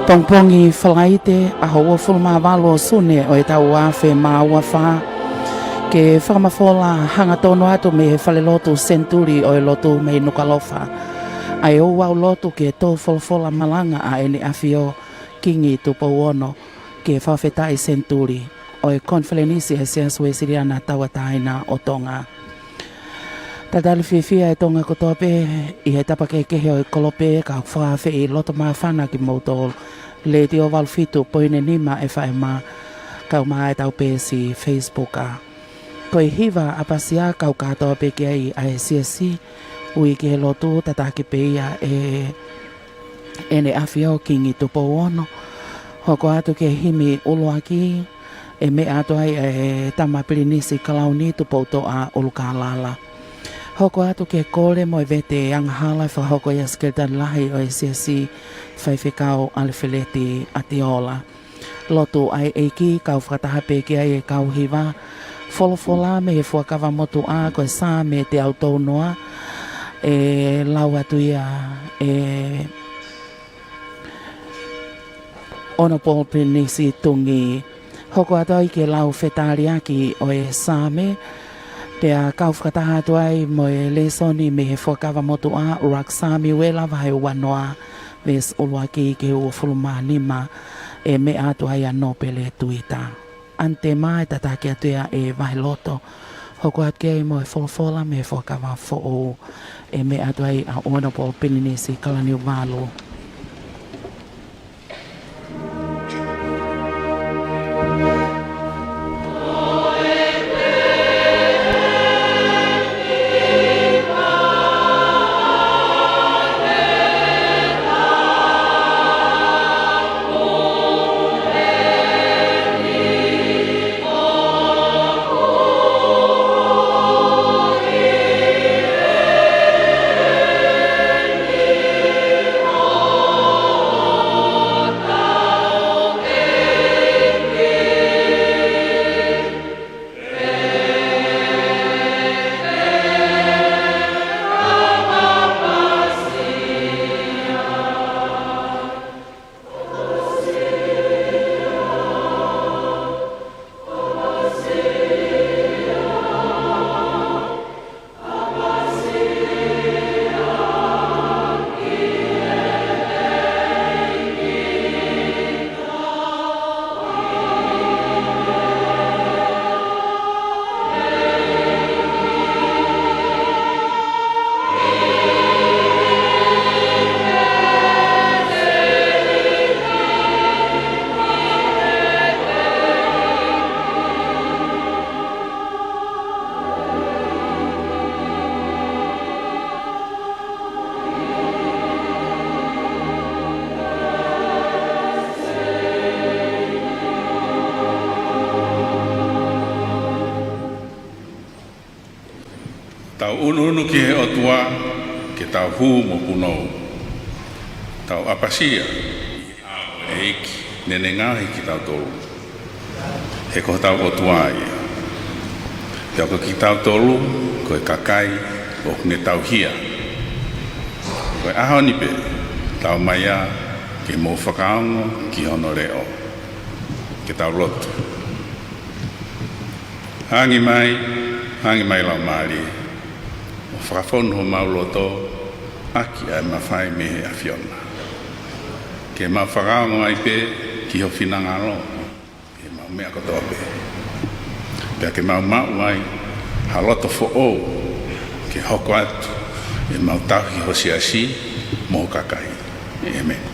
Pongpongi whalaite a hoa fulma walo sune o e tau a whe maa ua wha. Ke whakamafola hanga tono atu me he whale lotu senturi o e lotu me nukalofa. Ai o wau lotu ke tō whalafola malanga a ene awhio kingi tupo ono ke whawhetai senturi o e konwhalenisi e sea sue siriana tawataina o tonga. Tadali whiwhia e tonga kotope i he tapake kehe o e kolope ka whawhe i loto maa whana ki mauto le di o walfitu poine nima e whae maa kau maa e tau pēsi Facebook a. Ko i hiwa apasia kau katoa peke ai a e siasi ui ki he lotu tataki peia e ene awhio kingi tupo ono. Hoko atu ke himi uluaki e me atu ai e tamapirinisi kalauni tupo toa ulukalala. Hoko atu ke kore mo e vete e angahala e whahoko i askeltan lahi o e siasi whaiwhekau alewheleti atiola. Lotu ai eiki kau whakatahape ki ai e kau hiwa. Folofola me he fuakawa motu a koe sā me te autou noa. E lau atu ia e ono polpinisi tungi. Hoko atu ai ke lau whetari aki o e sāme. Pea kau whakataha atu ai mo e lesoni me he fuakawa motu a urak sāmi wela vai wanoa. Ves uluaki ke ua fuluma nima e me atu ai a nopele tuita. Ante mai tataki atu ia e vai loto. Hoko atu ai mo e folofola me he fuakawa fo'o e me atu ai a ono polpinisi kalani walu. Tau unu ki he otua ke tau hu mo punou. Tau apasia e iki nene ngahi ki tau tolu. He ko tau otua ia. Pea ko ki tau tolu ko e kakai o ne tau hia. Ko e aho ni pe tau maia ke mo whakaongo ki hono reo. Ke tau lotu. Hangi mai lau maari. Whakafonu ho mauloto aki ai mawhai me he awhiona. Ke mau whakaongo ai pe ki ho whinangalo. Ke mau mea kotoa pe. Pea ke mau ai haloto fo o ke hoko atu e mau tauhi ho siasi mo kakai. Amen.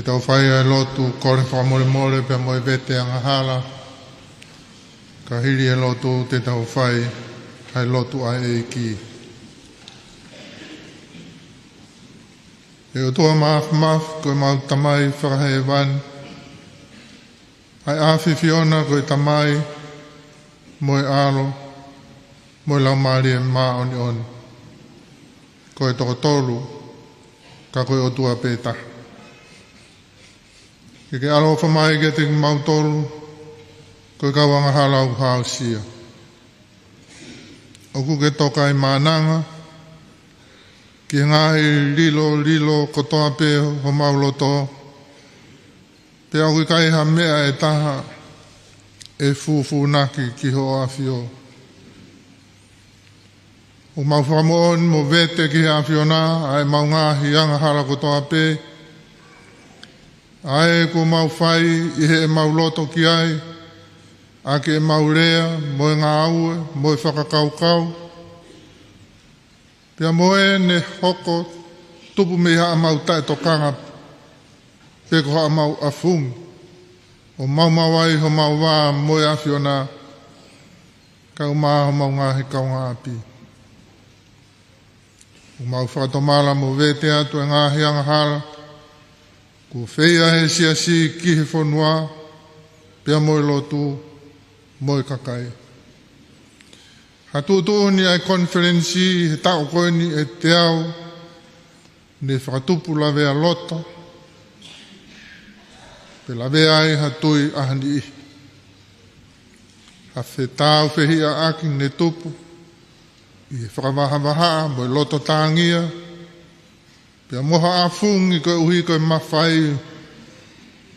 te tau whai e lotu kore whamore more pe moe vete angahala. Ka hiri e lotu te tau whai hai lotu ai e ki. E o toa maaf koe mau tamai whakahe e wan. Ai awhi Fiona koe tamai moe alo, moe lau maari e maa oni oni. Koe toko tolu, ka koe o tua pēta. Ke alo whamai ke te mau tolu, koe kawanga halau hao sia. Oku ke toka i mānanga, ki ngahi lilo kotoa pē ho mau loto. Pe au kai ha mea e taha e fufu naki ki ho awhio. O mau whamoon mo vete ki awhio nā, ai mau ngahi anga hara kotoa pē. Ai ko mau whai i he mau loto ki ai, a ke mau rea, mo ngā aue, mo whakakaukau. Pea moe ne hoko tupu me haa mau tae tokanga pe ko haa mau afung. O mau mawai ho mau wā moe awhiona kau maa ho mau ngahi kau ngā api. O mau whakatomala mo vete atu e ngahi anga hala. Ko whea he si ki he whanua pea moe lotu moe kakai. Hatutu ni ai konferensi he tau koe ni e te au ne whakatupu lawe a lota pe lawe ai hatui ahani i. Ha whetau whihia aki ne tupu i whakawahamaha mo i loto tāngia pea moha afungi koe uhi koe mawhai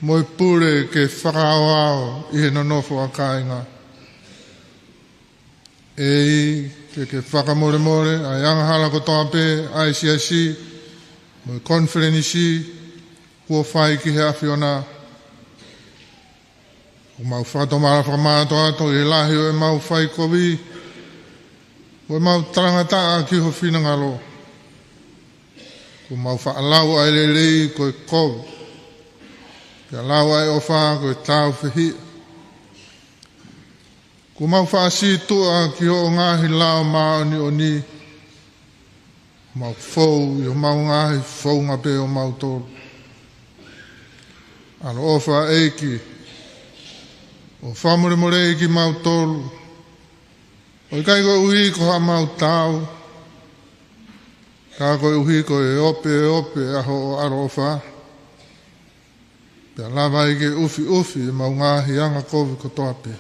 mo i pure ke whakaawao i he nonofo a kāinga. E ke whakamore more, ai angahala ko toa pē, ICIC, mo konferenisi, kua whai ki he awhiona. O mau whatomara whakamato ato, i lahi o e mau whai kowi, o e mau tarangataa ki ho whinangalo. Ko mau whaalau ai lelei ko e kowi, kia lau ai o wha ko e tau whihia. Ko mau whaasi tua ki ho ngahi lao maoni o ni. Mau fau, i ho mau ngahi fau ngā pe o mau tolu. Alo ofa eiki. O whamure more eiki mau tolu. O i kai koe uhi ko ha mau tau. Ka koe uhi ko e ope aho o aro ofa. Pea lava ike ufi mau ngahi anga kovi ko toa pe.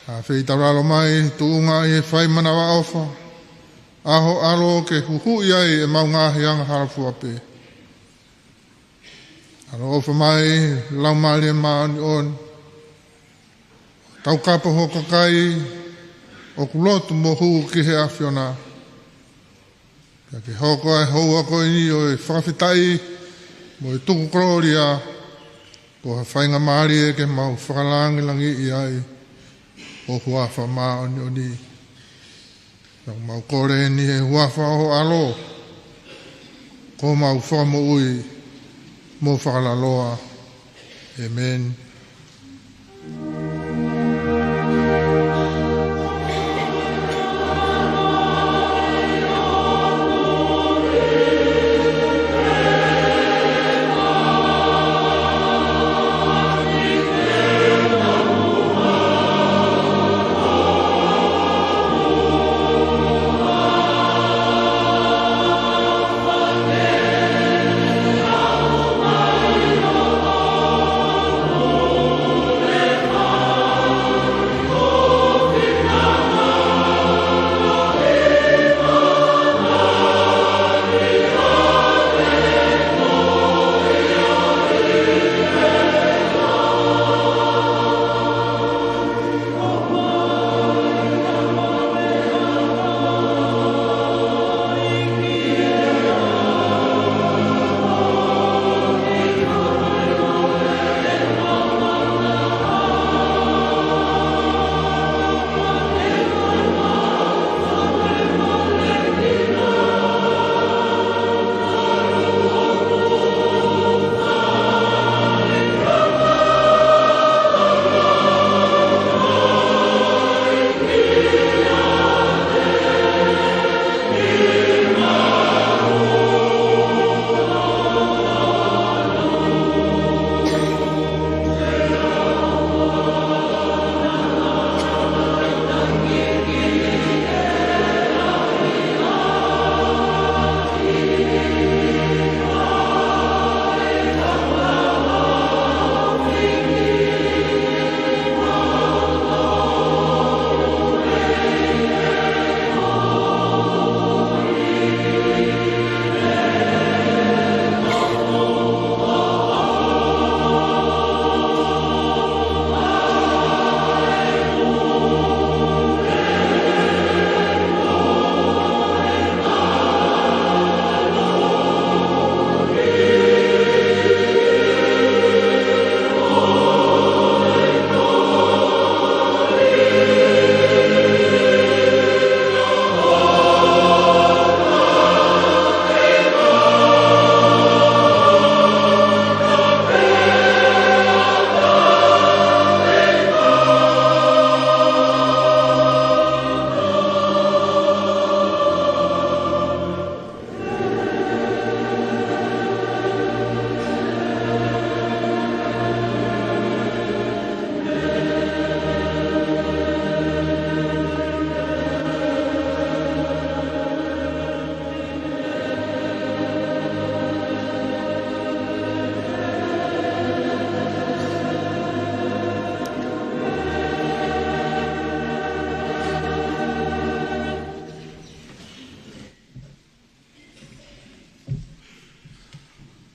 A whei tararo mai, tuunga i e whai manawa ofa. Aho aro ke huhui ai e mau ngahi anga harafu ape. Aro ofa mai, lau maali e maani on. Tau kapa ho kakai, o kulotu mo huu ki he awhiona. Pea ke hoko ai hou ako ini o e whawhitai, mo e tuku kroria, ko ha whainga maali e ke mau whakalangilangi i ai. O huafa maa oni oni. Nau mau kore ni he huafa o alo. Ko mau whamo ui. Mo whakalaloa. Amen. Oh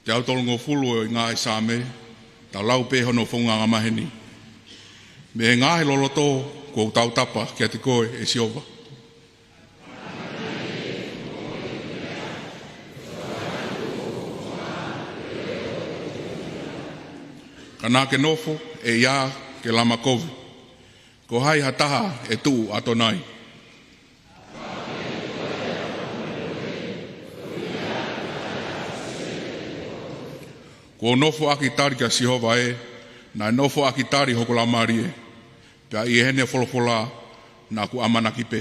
te au tolongo fulu i ngā e sāme, tau lau pēho no whunga ngā maheni. Me ngā he loloto ko tau tapa kia te koe e siova. Ka nā ke nofo e ia ke lama kovi. Ko hai hataha e tū ato nai. Ko nofo aki tari kia Sihova e, nā nofo aki tari hoko la mari e, pia i hene wholofola nā ku amanaki pē.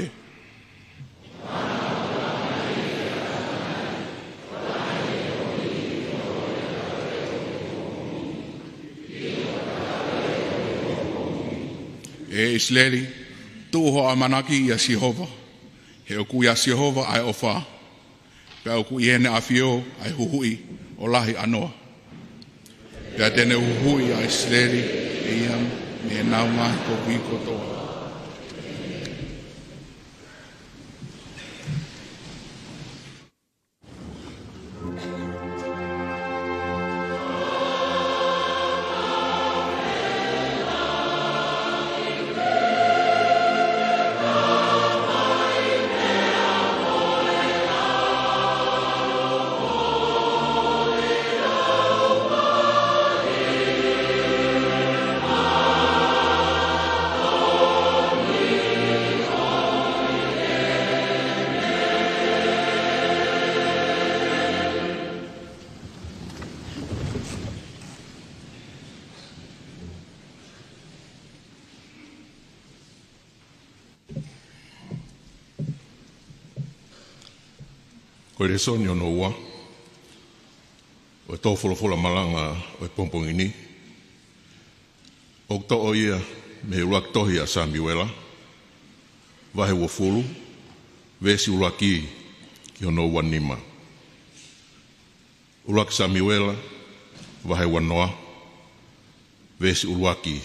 E Isleli, tūho amanaki ia Sihova, he oku ia Sihova ai ofa, pia oku i hene awhio ai huhui o lahi anoa. Pea tene uhui a Isleli e iam me nau ngā ko wiko toa. Koe re soni ono ua, o e tō wholofola malanga o e pompongini, o to o ia me urak tohi a Samuela, vahe ua fulu, vesi uraki ki ono ua nima. Urak Samuela, vahe ua noa, vesi uraki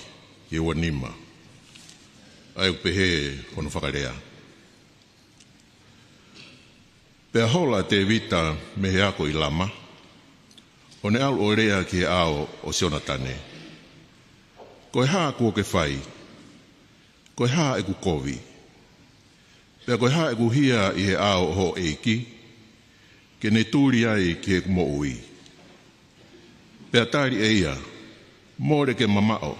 ki ua nima. Ai upehe hono whakarea. Pea hola te vita me he ako i lama, o ne al o rea ki he ao o Sionatane. Koe haa kua ke whai, koe haa e ku kovi, pea koe haa e ku hia i he ao ho eiki, ke ne tūri ai ki he kumo ui. Pea tari e ia, mōre ke mamao,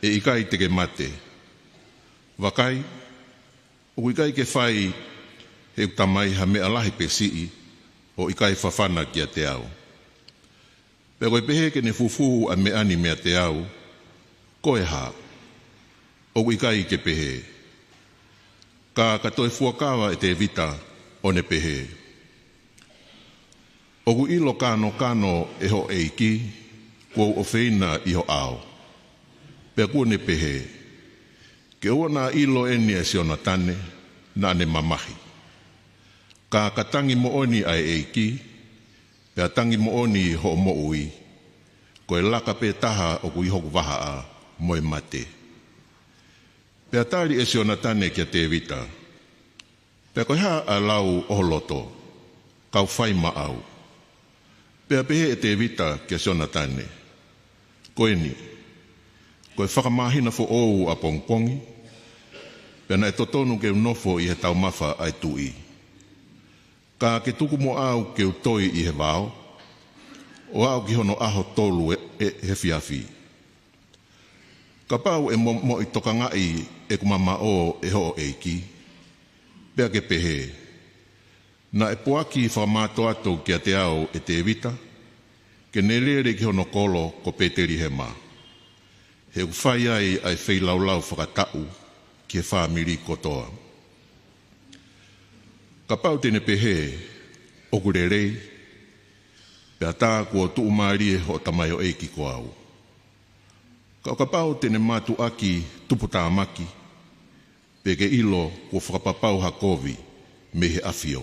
e ikai te ke mate, wakai, o ikai ke whai, he utamai ha mea lahi pe sii o ikai whawhana kia te au. Pea koe pehe ke ne fufu a mea ni mea te au, koe ha, o ikai ke pehe. Ka katoe fuakawa e te vita o ne pehe. O ku ilo kano e ho eiki, kua o feina i ho au. Pea kua ne pehe. Ke ua nā ilo eni e Sionatane, nā ne mamahi. Ka katangi mo oni ai eiki, pea tangi mo oni ho mo ui, koe laka pe taha o kui hoku waha a moe mate. Pea tari e Sionatane kia te vita, pea koe haa a lau o loto, kau whai ma au. Pea pehe e te vita kia Sionatane, koe ni, koe whakamahina fo ou a pongpongi, pea na e totonu ke unofo i he tau mafa ai tui. Ka ke tuku mo au ke utoi i he wao, o au ki hono aho tolu e he fiafi. Ka pau e mo i toka ngai e kumama o e ho eiki, pea ke pehe. Na e poaki whamato ato kia te au e te vita, ke nelere ki hono kolo ko Peteri he ma. He uwhai ai ai whailau whakatau ki he whamiri kotoa. Ka pau tene pehe, o kurerei, pea tā kua tuu maari e ho tamai o eiki ko au. Ka pau tene matu aki tupu tā maki, pe ke ilo kua whakapapau hakovi me he awhio.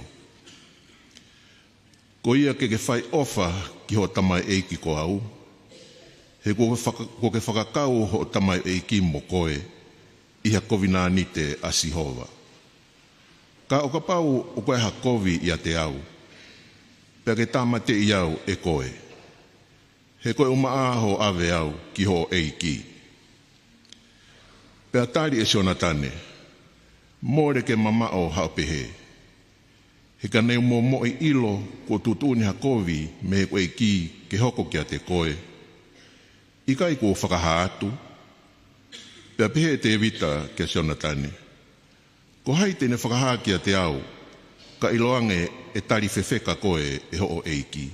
Ko ia ke whai ofa ki ho tamai eiki ko au, he ko ke whakakau ho tamai eiki mo koe, i ha kovina nite a Sihova. Ka o ka pau o koe hakovi i a te au. Pea ke tama te iau e koe. He koe umaa ho ave au ki ho eiki. Pea tari e siona tane, mōre ke mamao haupehe. He ka nei mo i ilo ko tutuni hakovi me he koe ki ke hoko kia te koe. Ika i ko whakaha atu. Pea pehe te evita ke siona tane. Ko hai tene whakaha kia te au, ka iloange e tari whewheka koe e ho o eiki.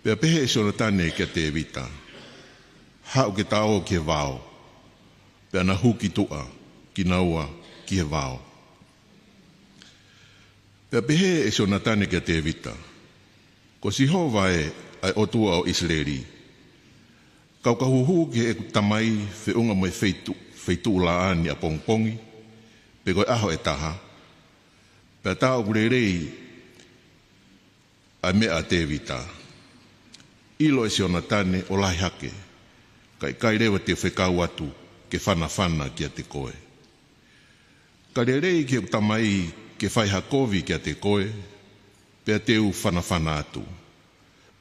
Pea pehe e siona tane kia te evita. Hau ke tao ki he vao. Pea na huki tua ki naua ki he vao. Pea pehe e siona tane kia te evita. Ko si hova e ai otua o Israeli. Kau ka huhu ki he tamai whiunga mai wheitu la ani a pongpongi. Pe koe aho e taha. Pea tau kurerei a mea te evita. Ilo e siona tane o lahi hake. Kai rewa te whekau atu ke whana kia te koe. Ka rerei ki tamai ke whai hakovi kia te koe. Pea teu whana atu.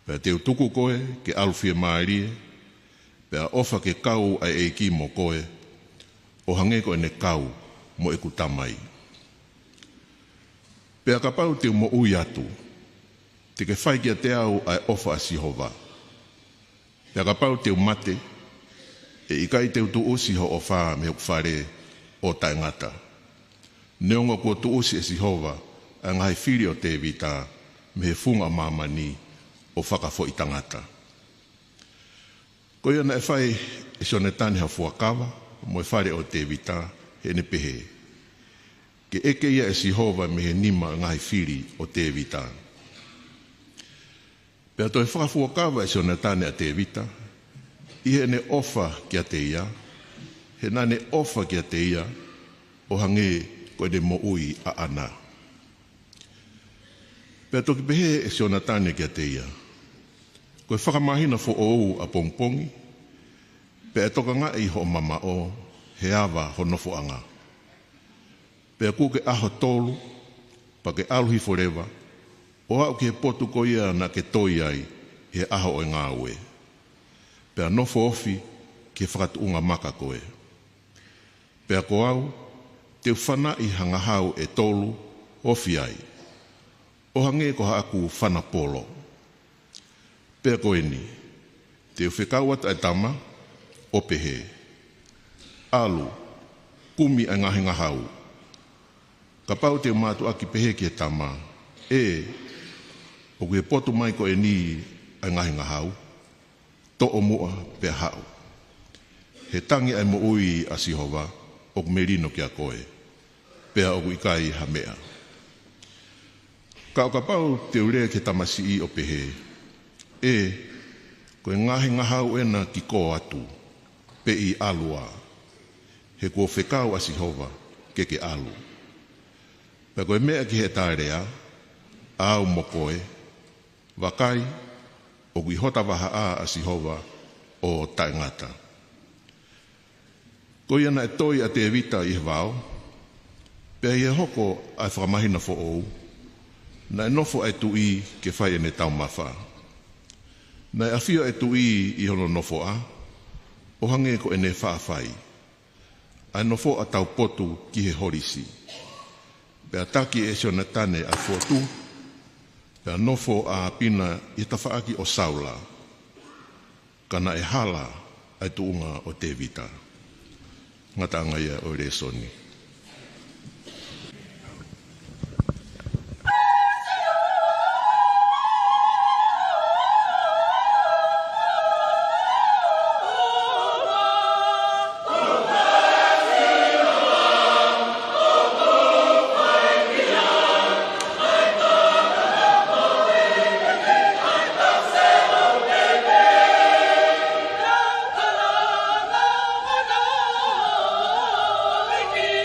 Pea teu tuku koe ke alufia maarie. Pea ofa ke kau ai eiki mo koe. O hange koe ne kau mo eku tamai. Pea ka pau teu mo ui atu. Te ke whai kia te au ai ofa a Sihova. Pea ka pau teu mate. E ikai teu tu usi ho o wha me hok whare o taingata. Neonga kua tu usi e Sihova a ngai whiri o te vita me he funga mamani o whakafo i tangata. Ko iana e whai e sonetani ha fuakawa mo e whare o te vita he ne pehe. Ke eke ia e Sihova me he nima ngai whiri o te vita. Pea toi whakafuakawa e sonetani a te vita. Ihe ne ofa kia te ia, he nane ofa kia te ia, o hange koe ne mo ui a ana. Pea toki pehe e siona tane kia te ia. Koe whakamahina fo ou a pongpongi, pea toka nga i ho mama o, he awa ho nofo anga. Pea kuke aho tolu, pa ke aluhi forever, o au ke potu ko ia na ke toi ai, he aho o ngā ue. Pea nofo ofi ke whakatuunga maka koe. Pea ko au, te whana i hangahau e tolu ofi ai. O hange ko haaku whana polo. Pea koe ni, te whekauat ai tama, o pehe. Alu, kumi ai ngahe ngahau. Ka pau te mātu aki pehe ki e tama, o kue potu mai ko e ni ai ngahe ngahau. To o mua pe hau. He tangi ai mo ui a Sihova o merino kia koe. Pea o ikai ha mea. Ka o ka pau te urea ke tamasi i o pehe. Koe ngahe ngahau ena ki ko atu. Pe i alua. He kua whekau a Sihova ke alu. Pea koe mea ki he tārea. Au mo koe. Wakai. O kui hota waha a Sihova o taingata. Ko iana e toi a te evita i vau, pea i hoko ai whakamahina fo ou, na e nofo ai tu i ke whai ene tau mawha. Na e awhia e tu i hono nofo a, o hange ko ene whaawhai. Ai nofo a tau potu ki he horisi. Pea taki e siona tane a fotu, pea nofo a pina i tawhaaki o Saula, kana e hala ai tuunga o te vita. Ngata ngaia o resoni. Thank you.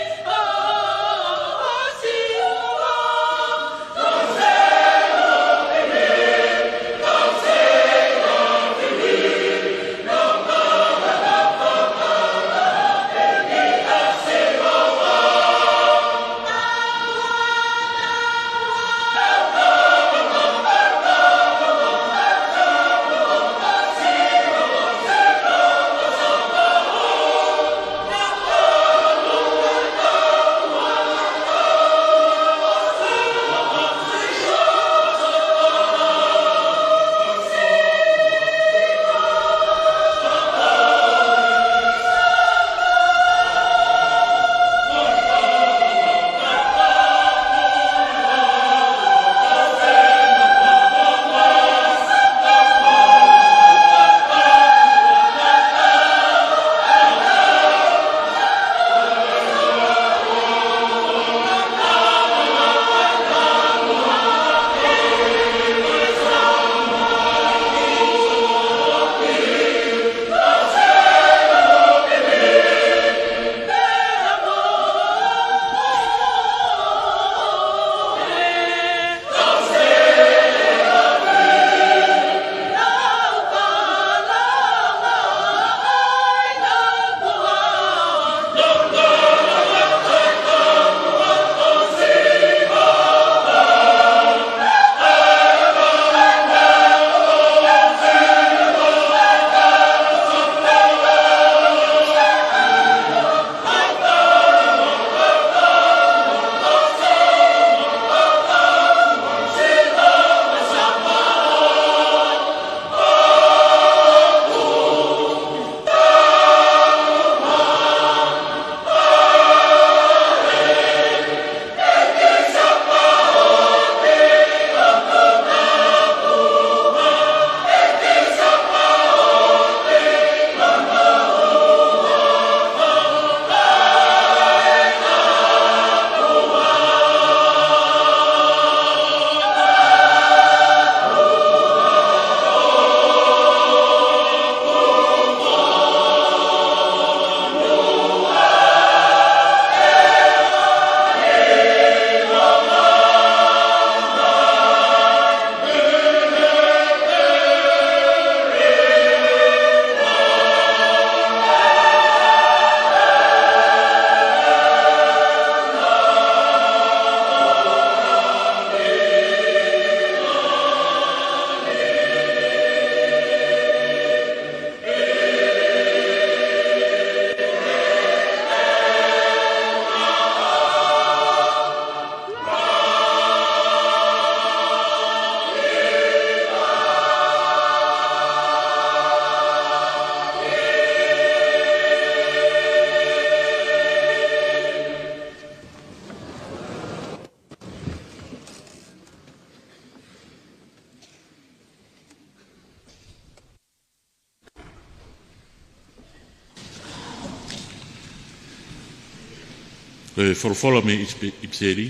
Koe wholofola me ipseri,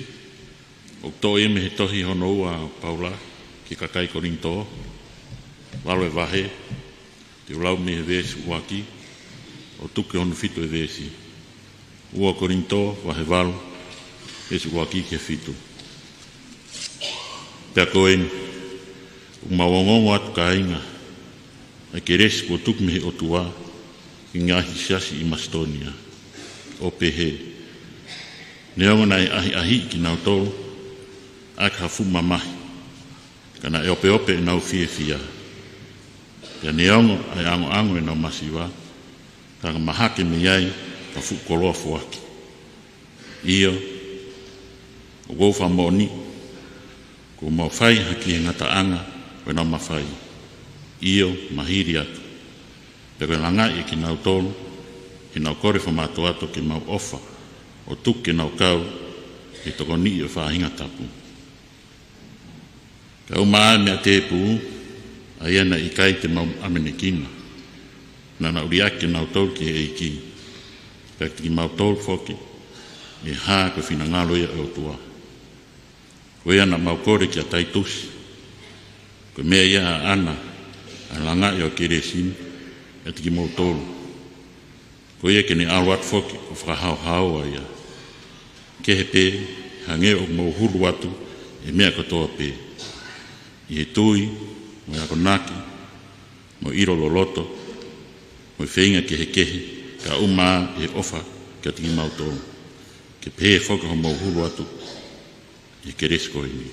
o tō e me he tohi hono a Paula, ki kakai korinto, walo e wahe, te ulau me he vesi uaki, o tuke honu fitu e vesi. Ua korinto, wahe walo, vesi uaki ke fitu. Pea koen, umawongongo atu ka inga, ai ke resi kua tuku me he otua, ki ngahi siasi i Mastonia, o pehe. Neongo nai ahi ki nau tolu, ak hafu mamahi, kana e ope ope e nau fie fia. Pea neongo ai ango e nau masiwa, kanga mahake me iai, ka fu koloa fuaki. Iyo, o gofa moni, ko mau fai haki he ngata anga, o nau mawhai. Iyo, mahiri atu. Pea koe langai e ki nau tolu, he nau kore whamato ato ke mau ofa, o tuke nau kau, he toko ni e whahinga tapu. Ka umaa mea te pū, a iana i kai te mau amenekina. Na na uri ake nau tolu ki e iki. Pea ki mau tolu foki, e haa ko whina ngalo ia e o tua. Ko ia na mau kore ki a taitusi. Ko mea ia a ana, a langa i o kere sini, e tiki mau tolu. Ko ia ke ne aluat foki, o whakahau hau a ia. Ke he pē, hange o mau huru atu, e mea katoa pē. I he tui, mo i ako naki, mo iro loloto, mo i whainga ke he kehe, ka umaa e ofa kia tiki mau tolu. Ke pē whoka ho mau huru atu, i ke resko i ni.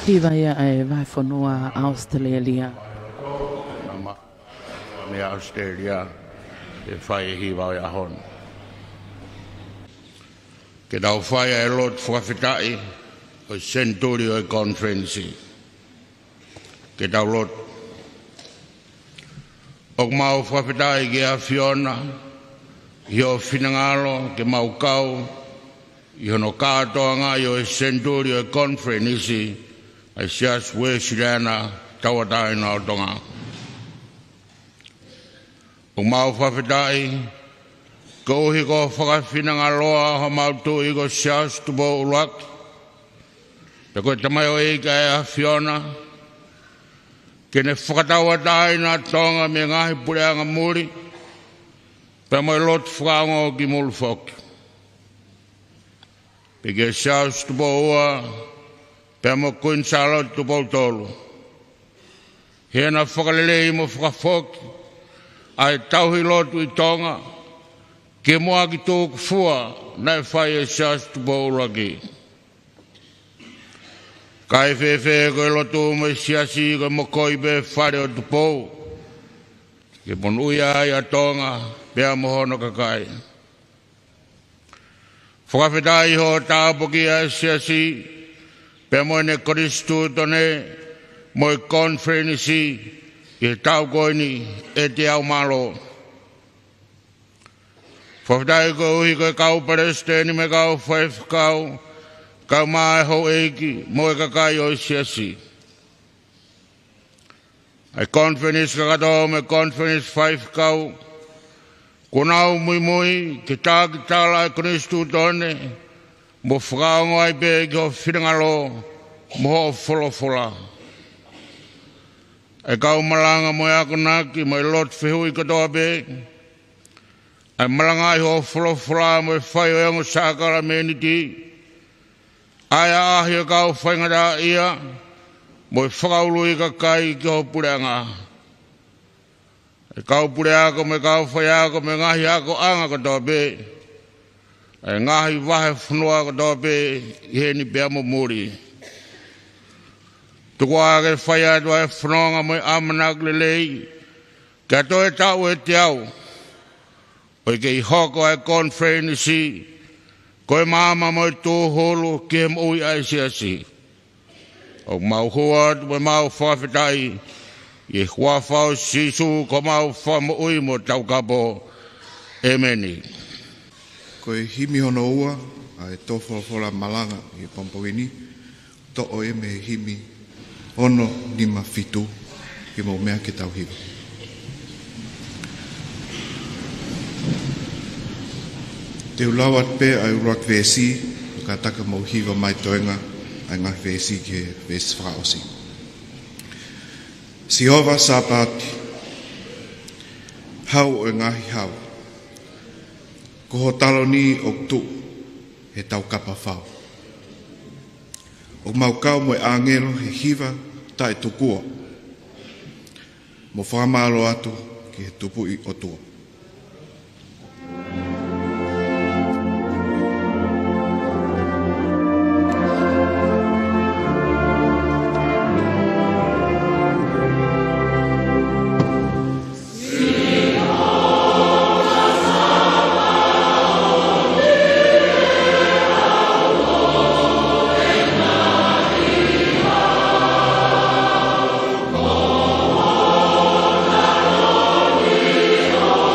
Hiva ia e vai whanua Australia. Me Australia e whai hi wau e ahon. Ke dau whai e lot whakawhitai o Centurio e Conference. Ke dau lot. Ok mau whakawhitai ke a Fiona, i o Finangalo, ke mau kau, i hono kātoa ngā i o Centurio e Conference, ai sias we sirena tawatai nā o tonga. O mau whawhitai, ko uhi ko whakawhinanga loa ho mau tu i ko sias tupo uruak. Pe koe tamai o eika e a Fiona, kene whakatawatai nā tonga me ngahi pureanga muri, pe moi lot whakaongo ki mulu whoki. Pe ke sias tupo ua, pe mo kuinsalo tupo tolu. Hena whakalelei mo whakafoki, ai tauhi lotu i tonga, ke moa ki tōku fua, nai whai e sias tupo uraki. Kai whewhe koe lotu mo i siasi koe mo koi pe whare o tupo, ke pon uia ai a tonga, pea mohono kakai. Whakawhitai ho tāpoki a siasi, pea mo ne Kristu tone, mo i konferenisi, i tau koini e te au malo. Whawhitai ko uhi koe kau pareste ni me kau whaifkau, kau mai ho eiki, mo e kakai o siasi. Ai conference kakato me conference whaifkau, kunau mui mui, ki tāla e Kristu tone, mo whakaongo ai pe ki ho whiringalo, mo ho wholofola. E kau malanga mo e ako naki, mo e lot whihui katoa pe. E malanga i ho wholofula mo e whai o engo sākara meniti. Aia ahi e kau whaingata ia, mo e whakaulu i kakai ki ho pureanga. E kau pureako me kau whai ako me ngahi ako anga katoa pe. E ngahi wahe whanua katoa pe, i heni pea mo muri. Tukua ke whai atua e whanonga mo e amanak lelei, kia toe tau e te au. O ke i hoko e konferenisi, koe mama mo e tūholu ki he mui ai siasi. O mau hua tu me mau whawhitai, i hua whao sisu ko mau whamui mo tau kapo. Emeni. Koe himi hono ua, a e tōwhawhora malanga i Pampawini, to o e me himi ono lima fitu ki mo mea ki tau hiwa. Te ulawat pe ai uruak vesi, ka taka mo hiwa mai toenga ai ngā vesi ki vesi whaosi. Si hova sāpati, hau o ngahi hau, ko ho talo ni o tu he tau kapa whao. O mau kau mo e angero he hiwa ta e tukua. Mo whamalo atu ki he tupu i o tua. Oh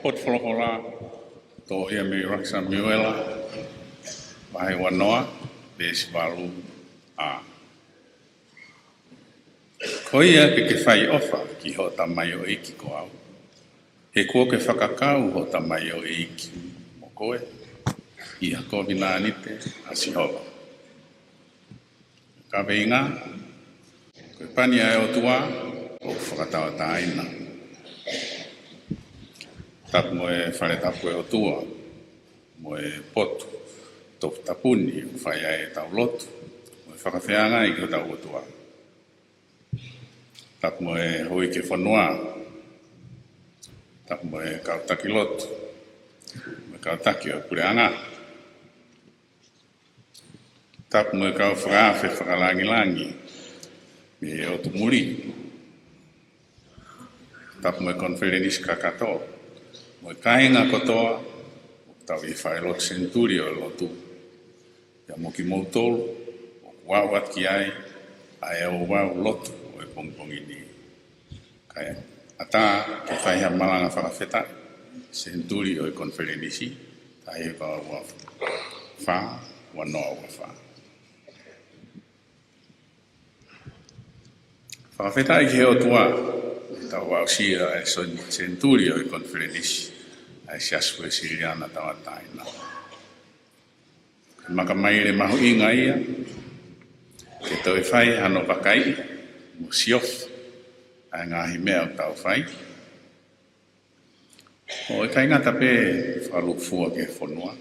pot wholohola, tō ia me raksa miwela, wahe wanoa, besi walu a. Ko ia ke whai ofa ki ho ta mai o iki ko au. He kua ke whakakau ho ta mai o iki mo koe, ia ko vina anite a sihoba. Ka veinga, koe pani ai o tua, o whakatawa ta aina. Tapu mo e whare tapu e o tua, mo e potu, tofu tapuni, whai ai e tau lotu, mo e whakawhianga i ki tau o tua. Tapu mo e hui ke whanua, tapu mo e kautaki lotu, mo e kautaki o kureanga. Tapu mo e kau whakawhi whakalangi-langi, me e o tumuri. Tapu mo e konferenis kakato, mo e kainga kotoa, tau i whai lotu senturi o lotu. Ia mo ki moutolu, o kuawat ki ai, ai au wau lotu o e pongpongi ni. Kai ata ke whai ha malanga whakawheta, senturi o e konferenisi, tai e wau wha, wanoa wha. Whakawheta i ke o tua, tau wau sia e senturi o e konferenisi, ai siasu e siriana tawa taina. Maka mai le mahu inga ia, ke tau e whai hano wakai, mo siof, ai ngahi mea o tau whai. O e kai ngata pe whalukfua ke whanua,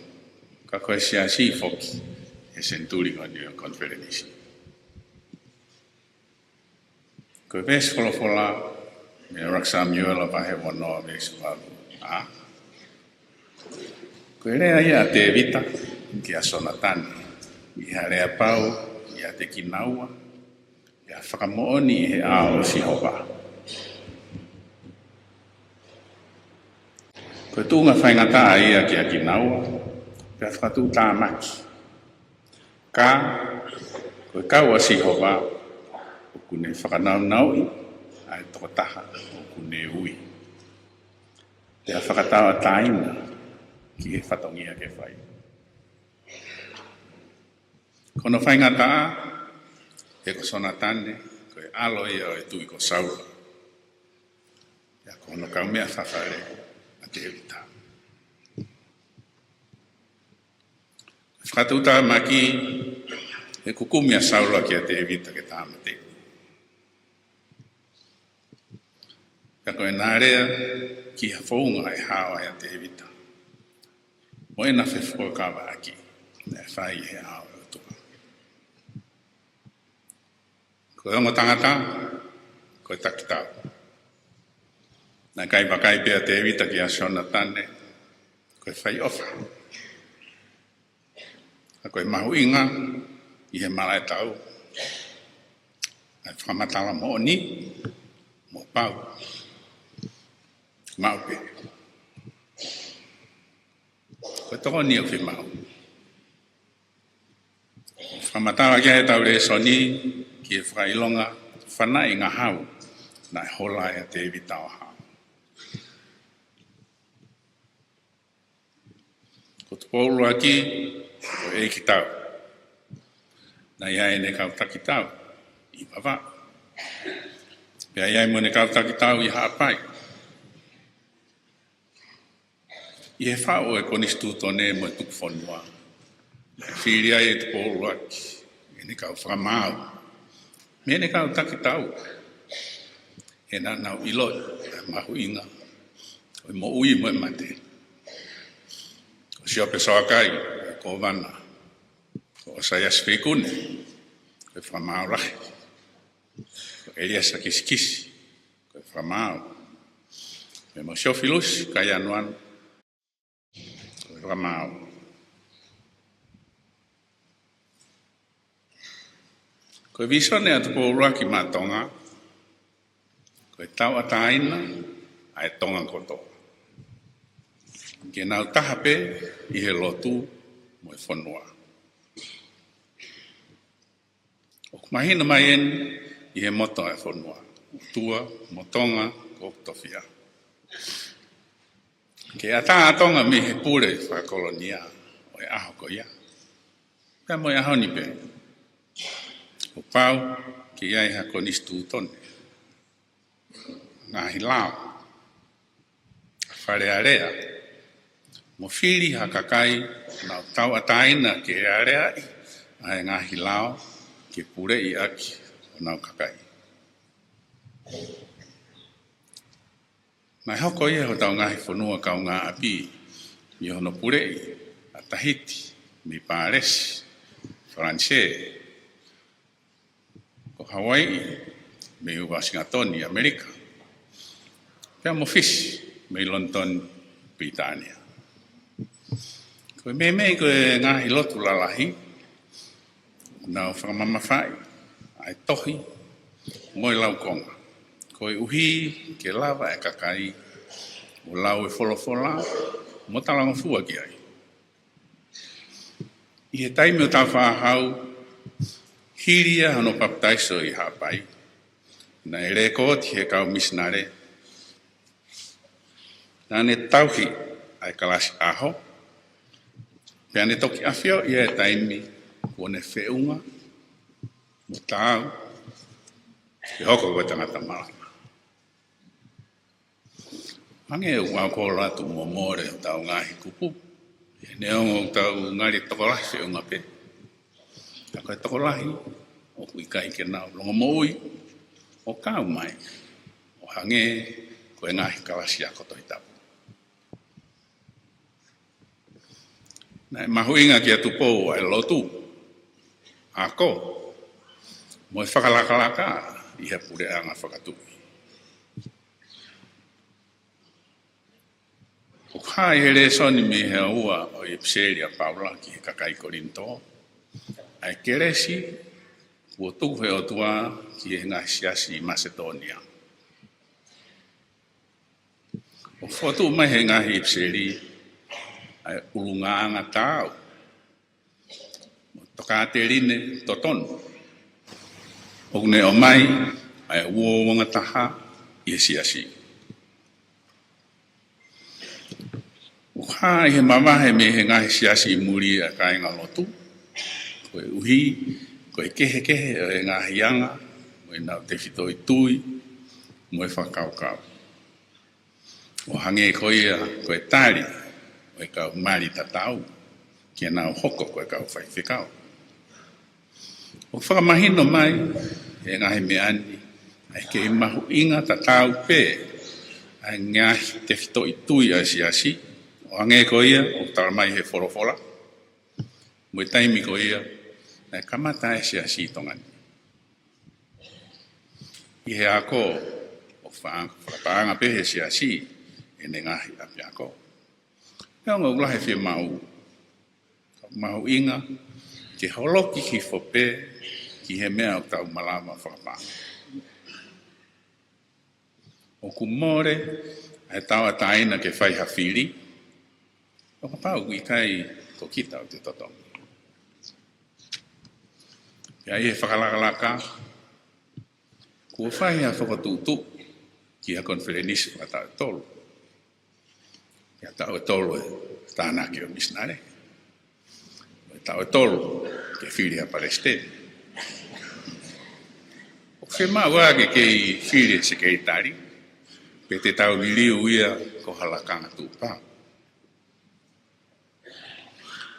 ka koe siasi foki, e senturi o ni o konferenisi. Koe pēs wholofola, me raksa miuela pahe wanoa pēs walu. Koe rea ia te evita, ki a sonatani, i harea pau, i a te kinaua, i a whakamooni he ao si hopa. Koe tūnga whaingata ia ki a kinaua, pia whakatū tā maki. Ka, koe kaua si hopa, o kune whakanau-naui, ai tokotaha, o kune ui. Pia whakatawa taina, ki he whatongia ke whai. Kono whaingata, e ko sonatane, koe alo ia o e tui ko saula. Ia kono kau mea whawhare, a te evita. Whakatuta maki, e kukumia saula ki a te evita ke tāmate. Ia koe nārea, ki ha whaunga e hawa e a te evita. Mo e na whewhua kawa aki, ne whai he hawa e tua. Koe ongo tangata, koe takitau. Nā kai wakai pia te evita ki a shona tane, koe whai ofa. A koe mahu inga, i he mara e tau. Ai whamatala mo ni, mo pau. Mau pe. Koe toko ni o whi mau. Whamatawa kia he tau re soni, ki e whakailonga, whanai ngā hau, nā e hola e te evita o hau. Ko te pōuru aki, ko e ki tau. Nā iai ne kautaki tau, i wawa. Pea iai mo ne kautaki tau i haapai. I he whao e konistu tone mo e tuku whanua. Whiri ai e te pōru aki. E ne kau whakamau. Me ne kau taki tau. E nā nau iloi. E mahu inga. O mo ui mo e mate. O si ope soakai. E ko wana. O sa ias whikune. E whakamau rahi. O eliasa kisikisi. E whakamau. E mo siofilus kai anuan. Ramau. Koe visone atu pōrua ki mātonga, koe tau ataina, ai tonga koto. Ke nau tahape i he lotu mo e whanua. O kumahina mai en i he moto e whanua. Tua, motonga, ko tofia. Ke ata atonga me he pure whakolonia o e aho ko ia. Pea mo e aho ni pe. O pau ke iai hako nistu tone. Ngahi lao. Whare area. Mo whiri hakakai na tau ataina ke area i. Ai ngahi lao ke pure i aki o nau kakai. Nai hoko ia ho tau ngahi whanua kau ngā api i hono pure i a Tahiti, mi Pāresi, Francais, ko Hawaii, me Washington, Amerika. Pea mo Fisi, me London, Britania. Koe me koe ngahi lotu lalahi, nau whakamamawhai, ai tohi, moi lau konga. Koe uhi ke lava e kakai, o lau e wholofola, mo talango fua ki ai. I he taimi o tau whahau, hiria hano paptaiso i hapai, na e rekoti he kau misinare, na ne tauhi ai kalasi aho, pea ne toki awhio i e taimi, kone whiunga, mo tau, e hoko koe tangata malama. Mange e ua ko ratu mo more o tau ngahi kupu. E neongo tau ngari tokolahi whiunga pe. Ta koe tokolahi, o kui kai ke nao longa moui, o kau mai, o hange koe ngahi kalasi a koto i tapu. Na e mahuinga ki atu pou ai lotu, ako, mo e whakalakalaka i he pure anga whakatui. O kai here soni me he ua o i pseria Paula ki he kakai Korinto. Ai keresi, ua tuku he o tua ki he ngahi siasi i Macedonia. O whotu mai he ngahi i pseri, ai ulungaanga tau. Toka te rine totonu. O ne o mai, ai ua wanga taha i he siasi. Uha he mamahe me he ngahi siasi i muri a kai ngā lotu. Koe uhi, koe kehe o e ngahi anga, mo e nau te whito i tui, mo e whakaukau. O hange koia, koe tari, o e kau mari tatau, ki e nau hoko koe kau whaiwhikau. O whakamahino mai, e ngahi me ani, ai ke mahu inga tatau pē, ai ngahi te whito i tui a siasi, o ange ko ia, o tala mai he whorowhora. Mo e taimi ko ia, e kamata e siasi tongani. I he ako, o whapaanga pe he siasi, e ne ngahi api ako. Pea ngā ulahe whia mau, mau inga, ke holoki ki whope, ki he mea o tau malama whakapaanga. O kumore, e tau ataina ke whai hawhiri, o ka pau i kai ko kita o te totongi. Pea i he whakalakalaka, kua whai a whakatutu ki a konferenisi whakatau e tolu. Pea tau e tolu e tāna ki o misnare. E tau e tolu ke whiri a Palestine. O whema wāke ke i whiri se kei tari, pe te tau liliu ia ko halakanga tūpau.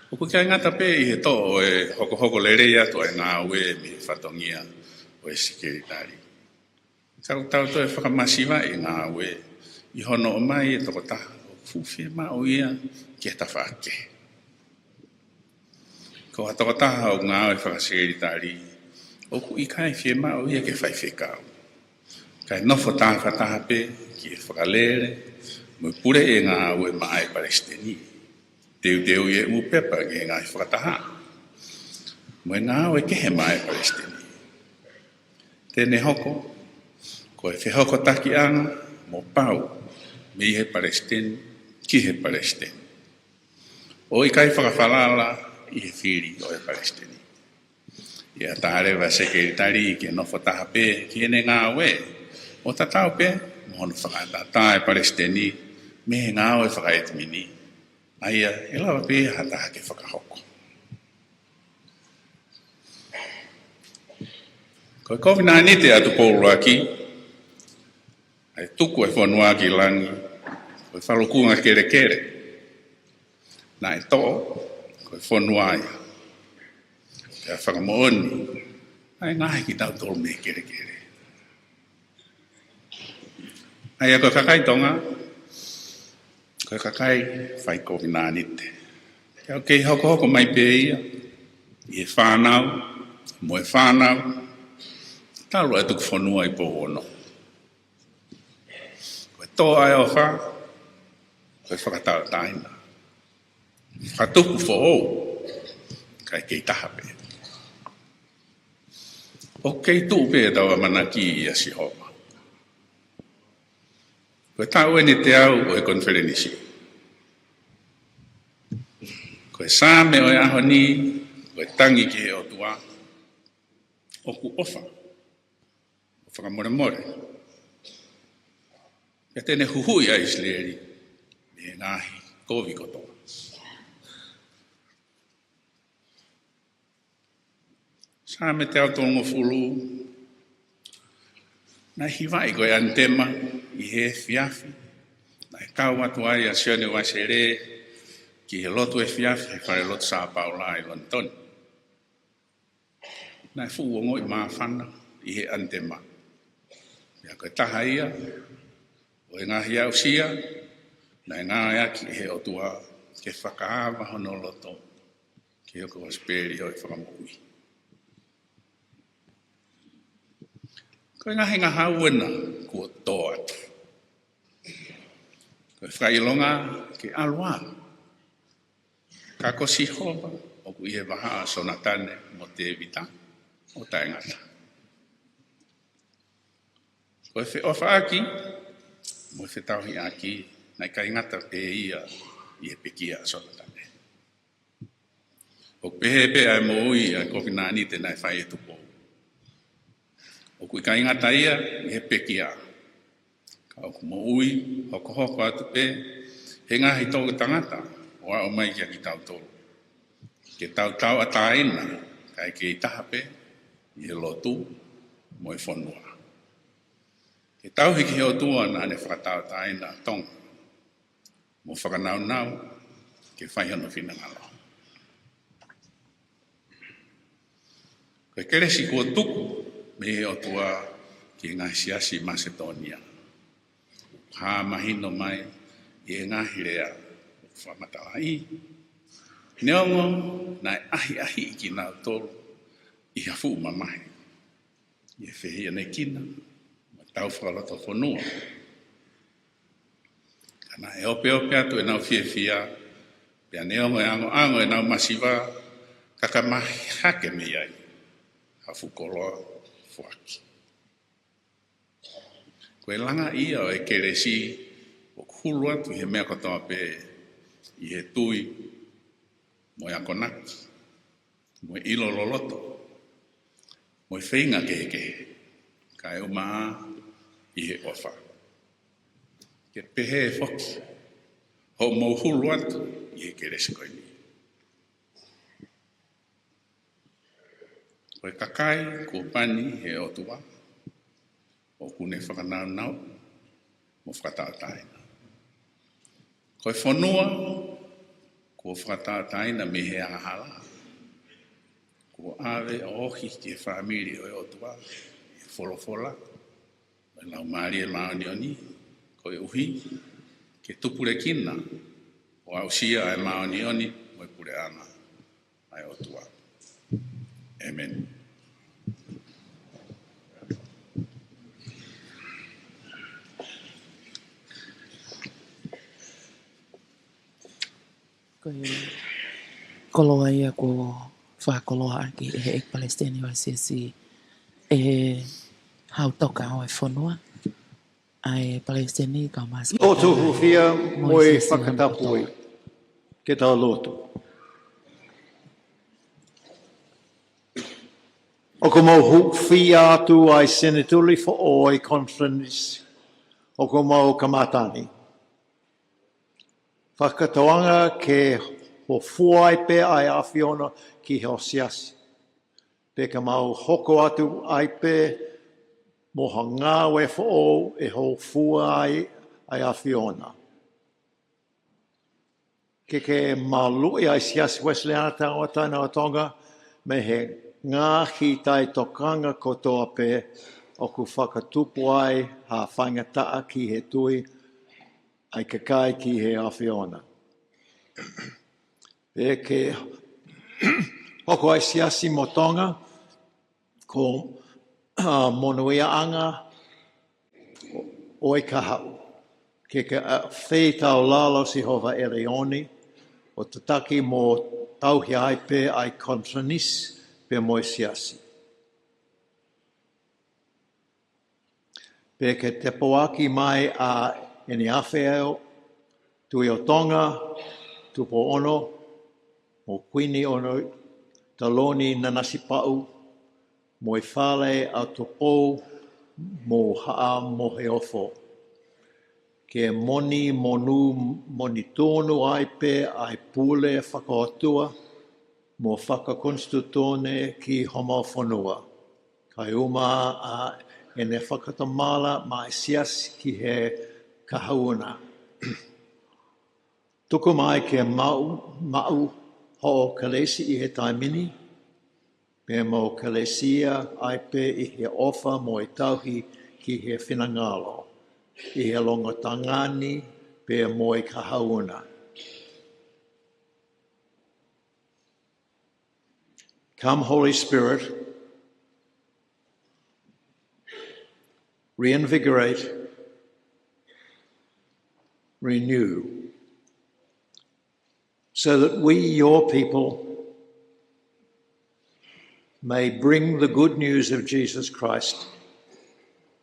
O ku kia ngata pe i he tō o e hoko lerei atu e ngā ue mi whatongia o e sikeritari. Tau tō e whakamasiwa i ngā ue i hono o mai e toko taha o fuwhi ma o ia ki e tawhake. Ko ha toko taha o ngā ue whakasikeritari o ku i kai whie ma o ia ke whaiwhekau. Kai nofo taha pe ki e whakalere mo pure e ngā ue ma ai Palestini. Teu i e upepa ki ngā i whakataha. Mo e ngā o e kehe mai Palestini. Tēne hoko, ko e whihoko taki anga, mo pau, me i he Palestini, ki he Palestini. O i kai whakawhalala, i he whiri o e Palestini. I a tārewa sekeritari ki e nofo taha pe, ki ene ngā oe, o tatau pe, mo hono whakatata e Palestini, me ngā o e whakaet mini. Aia, e lawa pē hata hake whakahoko. Koe kowhina ni te atu pōru aki, ai tuku e whanua ki langi, koe whalokunga kere kere. Nā e tō, koe whanua ia. Kia whakamooni, ai ngahi ki tau tōru me kere kere. Ai a koe kakai tonga, koe kakai whai kowhina ni te. Kia kei hoko hoko mai pē ia, i e whanau, mo e whanau, talu e tuku whanua i pōhono. Koe tō ai o wha, koe whakatau taina. Whatuku fo o, kai kei taha pē. O kei tū pē tawa manaki i a si homa. Koe tau ene te au o e konferenisi. Koe sāme o e aho ni, koe tangi ki he o tua, o ku ofa. Whakamore more. Ia tēne huhui a Isleri, me ngāhi kōwi kotoa. Sā me te autongo fulu, nai hiwai koe antema, i he fiafi, nai kau atu ai a sione wasere, ki he lotu e fiafi, he whare lotu Sā Paula i London. Nai fuongo i māwhana, i he antema. Ia koe taha ia, o e ngahi au sia, nai ngāi aki he o tua, ke whakaawa hono loto, ki hoko hosperi o i whakamui. Koe ngahi ngā hauena, kua tō atu. Koe whailonga ke alua. Ka kosi hoba, o ku ihe waha a sonatane mo te evita, o tae ngata. Koe whi ofa aki, mo whi tauhi aki, nai kai ngata pe ia i he pekia a sonatane. O pehe pe ai mo ui a kokinani te nai whai e tupo. O kui kai ngata ia i he pekia. Ka o ku mo ui, hoko hoko atu pe, he ngahi tōku tangata, o a o mai kia ki tau tōru. Ke tau tau a tāina, kai ke i taha pe, i he lotu, mo i whanua. Ke tau hiki he o tua nā ne whakatau tāina tonga, mo whakanau nau, ke whaihono whina ngalo. Koe keresi kua tuku, me he o tua ki ngā siasi Macedonia. Hā mahino mai, i e ngahi rea, whamatalai. Neongo, nai ahi ki nā tōru, i hafu mamahi. I e whehia nei kina, ma tau whakaloto whanua. Kana e ope atu e nau whia, pia neongo e ango e nau masiwa, kakamahi hake me iai, hafu koloa whaki. Koe langa ia o e keresi, o kulu atu he mea kotoa pe i he tui, mo e akonaki, mo e ilo loloto, mo e whainga kehe, ka e umaa i he ofa. Ke pehe e whoki, ho mo hulu atu i he keresi koe ni. Koe kakai, ko pani he otua, o kune whakanau, mo whakataataina. Koe whanua, ko whakataataina me he ahala. Ko awe ohi ki e whamiri o e otua, e wholofola, me lau maari e maonioni, koe uhi, ke tupure kina, o ausia e maonioni, mo e pure ana, ai otua. Amen. Koloa ia ko whakoloa ki e ek Palestini o sisi e hautoka o e whanua ai Palestini ka mas O tuhu fia mo e whakatapui ke tau lotu. O ko mau huk fia atu ai senatuli fo o e conference o ko mau kamatani. Whakatoanga ke ho fuai pe ai awhiona ki he o siasi. Pe ka mau hoko atu ai pe mo ha ngā we fo e ho fuai ai awhiona. Ke malui ai siasi Wesleyan taonga taina o Tonga me he ngā hi tai tokanga kotoa pe o ku whakatupu ai ha whangataa ki he tui ai ka kai ki he awhiona. E ke hoko ai siasi mo Tonga ko monuia anga o i ka hau. Ke whetau lalo si hova Eleoni o tataki mo tauhi ai pe ai Contronis pe moi siasi. Pe ke te poaki mai a eni awheo, tui o Tonga, tupo ono, mo kuini ono, taloni nanasi pau, mo i whale a topo, mo haa mo he ofo. Ke moni monu moni tonu ai pe ai pule whakaotua, mo whakakonstitutone ki homo whanua. Kai uma a ene whakatamala mai sias ki he kahauna. Tuku mai ke mau ho kalesi i he taimini, me mo kalesia ai pe i he ofa mo i tauhi ki he whinangalo, i he longa tangani pe mo i kahauna. Come, Holy Spirit, reinvigorate, renew, so that we, your people, may bring the good news of Jesus Christ,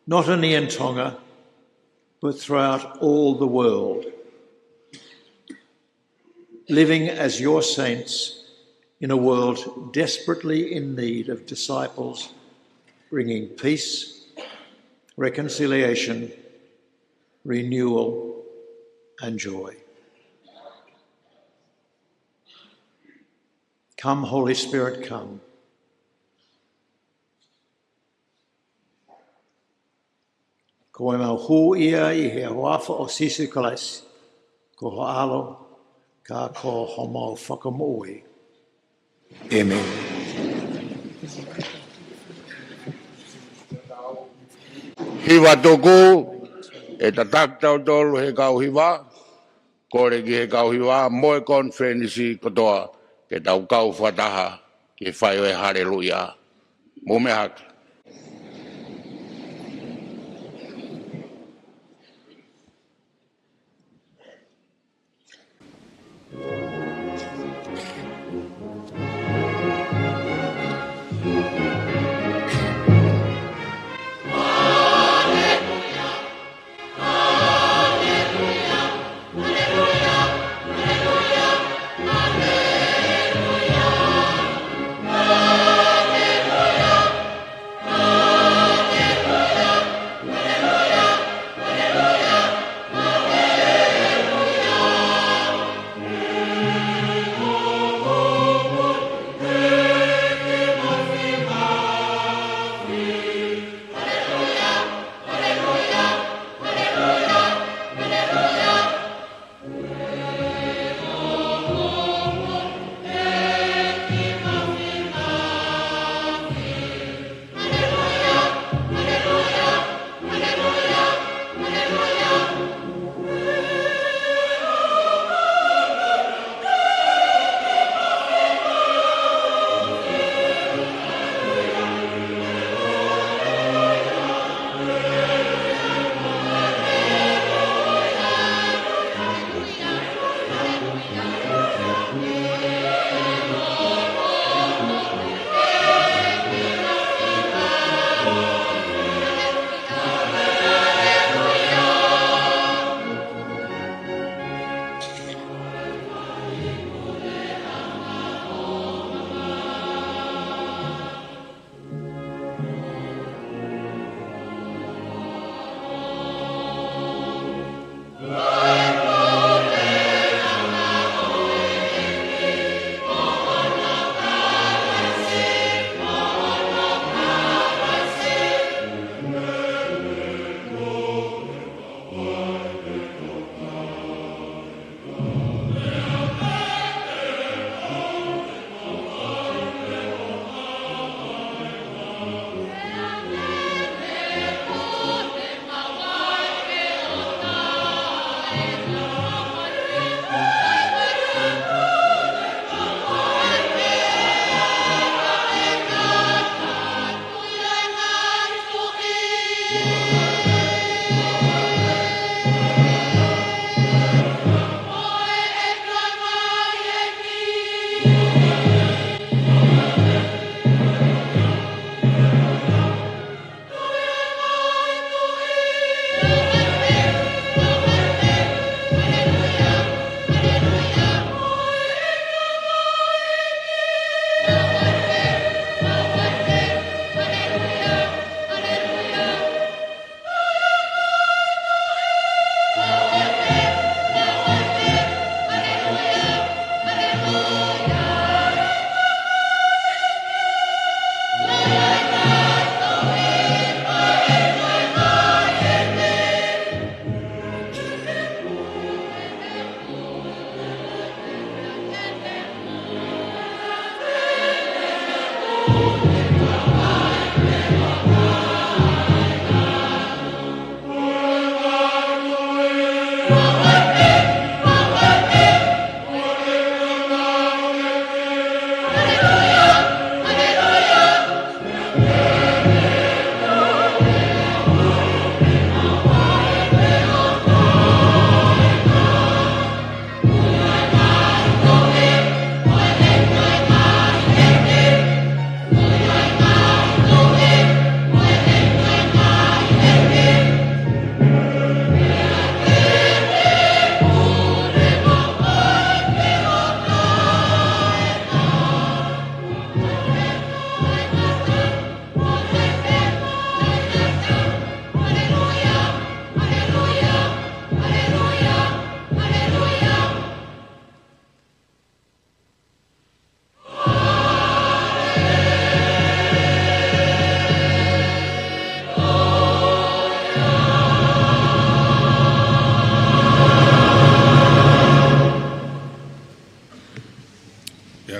not only in Tonga, but throughout all the world, living as your saints in a world desperately in need of disciples, bringing peace, reconciliation, renewal, and joy. Come, Holy Spirit, come. Ko e mau hu ia i he wafa o sisi kalasi, ko ho alo, ka ko homo whakamui. Amen. Hiwa toku, e tatak tau tolu he kau hiwa, kore ki he kau hiwa, moe konferensi kotoa, ke tau kau whataha, ke whai o e haleluia. Mume haka.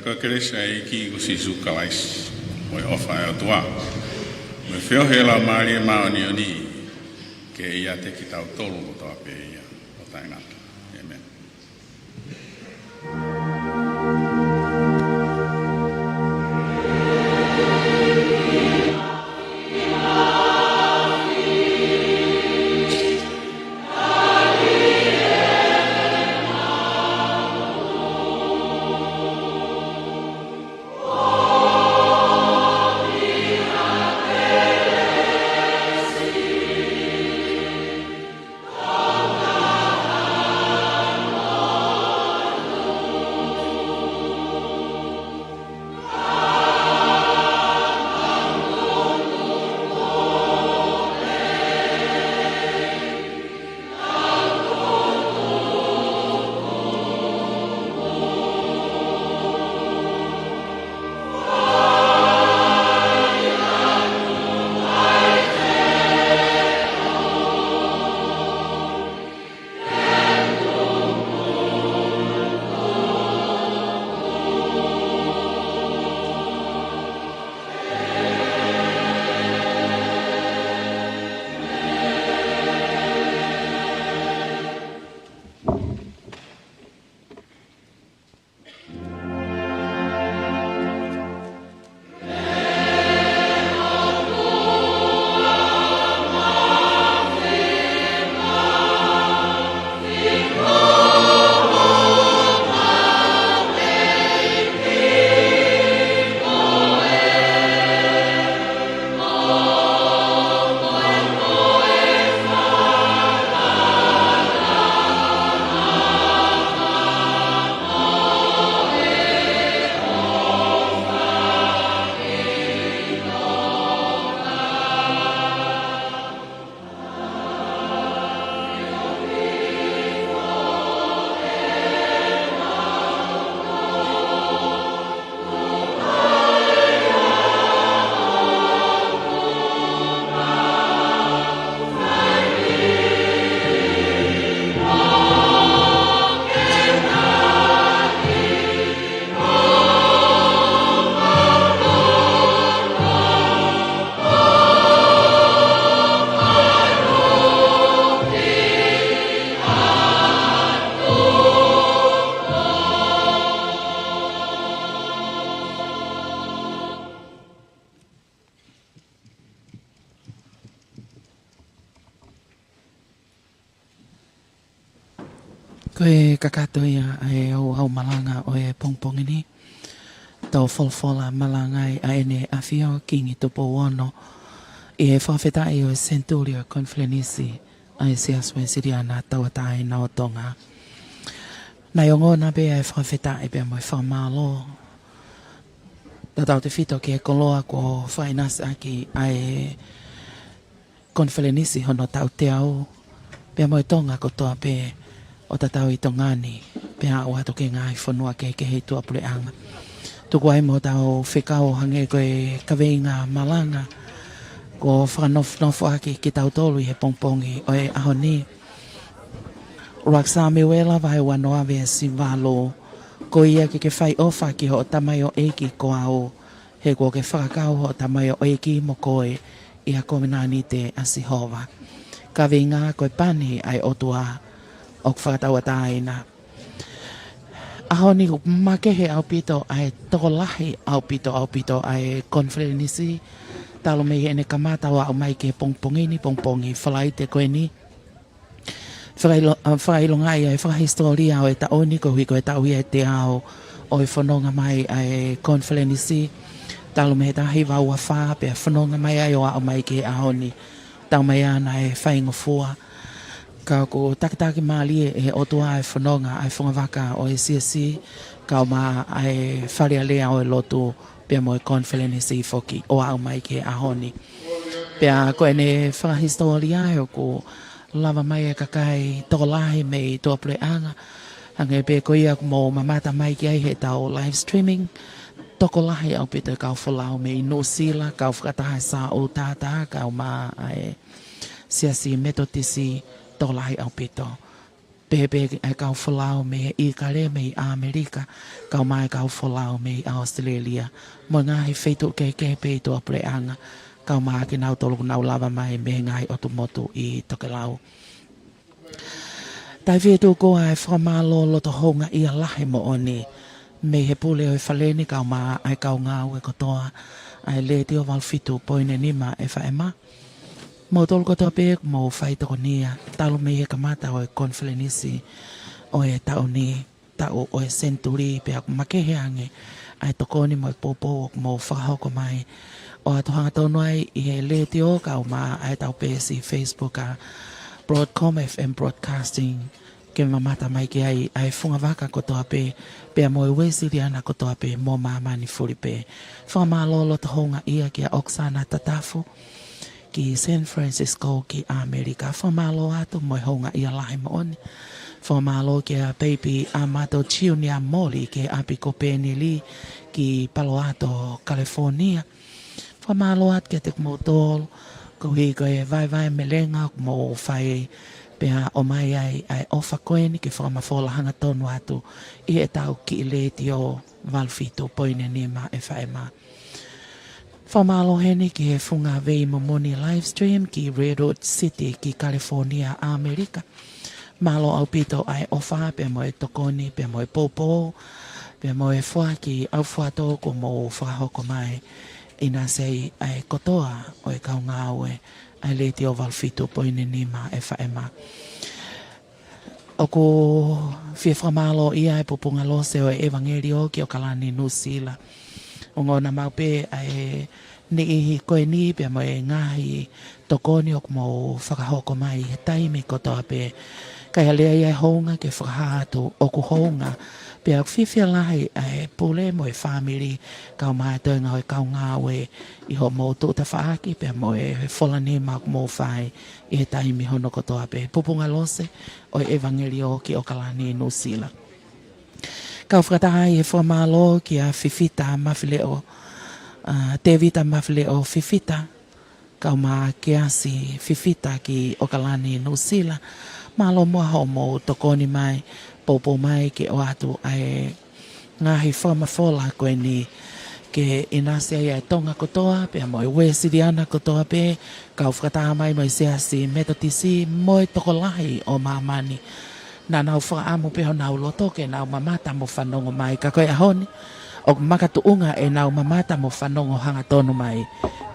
Taka keresa e ki ko si sukalais. Mo e ofa e atua. Me feo he la maari e maoni oni. Ke ia te ki tau tolu mo toa pe ia. O taingata. Amen. Koe kakatoia e au malanga o e pongpongi ni. Tau folfola malanga a ene afio kingi tupo wono. I e whawheta e o e Centurio Conflenisi a e siaswe siriana tauatai na o tonga. Nai o ngona be e whawheta e be mo e whamalo. Tatau te whito ki e koloa ko whainas aki a e Conflenisi hono tau te au. Be mo e tonga ko toa be o tatau I tongani pe a o ato ke ngai whanua ke hei tua pule anga. Tuku ai mo tau whekao hange koe kaweinga malanga ko whanofnofo aki ki tau tolu I he pongpongi o e ahoni. Raksa me wela vai wanoa vea si valo ko ia ke whai ofa ki ho tamai o eiki ko au he ko ke whakakau ho tamai o eiki mo koe I ha kominani te asihova. Kaweinga koe pani ai otua o whakataua tāina. Ahoni makehe au pito ai tokolahi au pito ai Conflenisi. Talo mei ene kamatawa au mai ke pongpongi whalai te koe ni. Whakailonga ai whakahistoria o e taoni ko hui ko e tau ia te ao o e whanonga mai ai Conflenisi. Talo mei tahi waua wha pe whanonga mai ai o au mai ke ahoni. Tau mai ana e whaingofua. Ka ko takitaki mali e otua e whanonga ai whangawaka o e CSC ka o maa ai wharia lea o e lotu pia mo e Conflenisi foki o au mai ke ahoni. Pia ko ene whakahistoria e o ko lava mai e kakai tokolahi mei toa pule anga. Hange pe ko ia mo mamata mai ki ai he tau live streaming. Tokolahi au pito kau whalau mei Nusila kau whakataha sa o tata kau maa ai CSC metotisi tolahi au pito. Pepe ai kau whalao me i kare me i Amerika, kau mai kau whalao me i Australia. Mo ngahi whaitu ke pe toa preanga, kau maa ki nau tolu nau lava mai me ngai o tu motu i Tokelau. Tai vietu ko ai whamalo loto honga i a lahe mo oni, me he pule o i whaleni kau maa ai kau ngau e kotoa, ai le teo walfitu poine nima e whaema. Mo tolu kotoa pek mo whaitoko nia, talo me he kamata o e konflenisi, o e tau ni, tau o e senturi pe aku makeheange, ai tokoni mo e popo mo whakahoko mai, o atu hanga tonu ai i he le teo kau maa ai tau pesi Facebook a Broadcom FM Broadcasting, ke mamata mai ki ai funga waka kotoa pe mo e wesiri ana kotoa pe mo mamani furi pe. Whamalolo ta honga ia ki a Oksana Tatafu, ki San Francisco ki Amerika. Whamalo atu mo e honga ia lahi mo oni. Whamalo ki a baby Amato Chiunia Moli ki Apiko Penili ki Palo Alto, California. Whamalo atu ki a tek motol, ko hi ko e vai melenga mo whai pea o mai ai ofa koeni ke whamafola hanga tonu atu i e tau ki i le tio walfito poine nima e whaema. Whamalo heni ki he funga vei momoni livestream ki Redwood City ki California, Amerika. Malo au pito ai ofa pe mo e tokoni, pe mo e popo, pe mo e fua ki au fua toko mo whahoko mai. Ina sei ai kotoa o e kaunga aue ai le teo walfito poine nima e whaema. O ko fie whamalo ia e pupunga lose o e evangelio ki o kalani Nusila. O ngona maupe ai ni ihi koe ni pe mo e ngahi tokoni o mo whakahoko mai he taimi kotoa pe kai alea ia honga ke whakahatu o ku honga pe ak fifia lahi ai pule mo e family kau mai toinga o e kau ngawe i ho mo tu ta whaaki pe mo e wholani ma mo whai i he taimi hono kotoa pe pupunga lose o e evangelio ki o kalani Nusila. Kau whakataha i he whamalo ki a fifita mawhile o Tevita mawhile o fifita kau maa keasi fifita ki o kalani Nusila. Malo mua ho mo tokoni mai popo mai ke o atu ai ngahi whamafola koe ni ke inasia ia tonga kotoa pe mo e wesiriana kotoa pe kau whakataha mai mo i seasi metotisi mo i tokolahi o mamani na nau whaamu pe ho nau loto ke nau mamata mo whanongo mai ka koe ahoni o makatuunga e nau mamata mo whanongo hanga tonu mai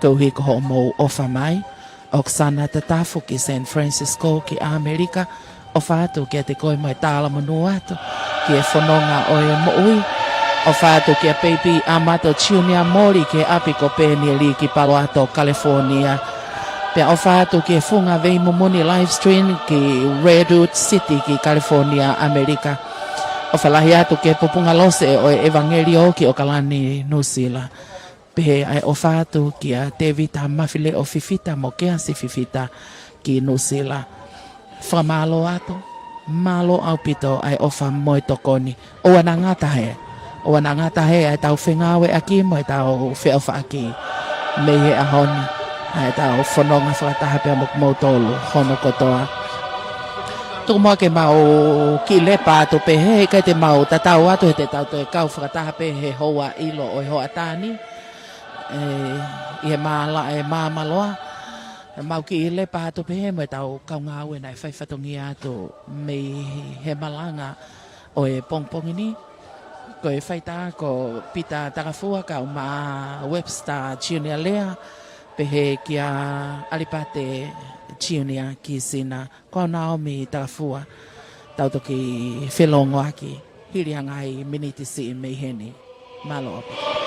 kau hi ko ho mo ofa mai Oksana Tatafu ki San Francisco ki Amerika o whātu ki a te koe mai tāla manu atu ki e whanonga o e moui o whātu ki a baby Amato Chiunia Mori ki Apiko Penili ki Palo Alto, California pe o whātu ki e funga vei momoni livestream ki Redwood City ki California, Amerika o whalahi atu ki e pupunga lose o e evangelio ki o kalani Nusila pe ai o whātu ki a Tevita mawhile o fifita mo keasi fifita ki Nusila. Whamalo atu, malo au pito ai ofa moi tokoni. O ana ngatahe. O ana ngatahe ai tau whengawe aki mo ai tau whiawha aki. Mehe ahoni. Ai tau whanonga whakataha pia mok mautolu. Hono kotoa. Tuku moa ke mau ki lepa atu pe he kai te mau tatau atu he te tau te kau whakataha pe he hoa ilo o he hoa tani. I he maala e mamaloa mau ki i lepa atu pe he mo e tau kau ngā ue nai whaiwhatongi atu me he malanga o e pongpongi ni ko e whaita ko pita takafua kau ma Webster Junior Lea pe he ki a Alipate Junior ki sina ko Naomi takafua tau toki whelongo aki hiri hangai miniti si me heni malo opa.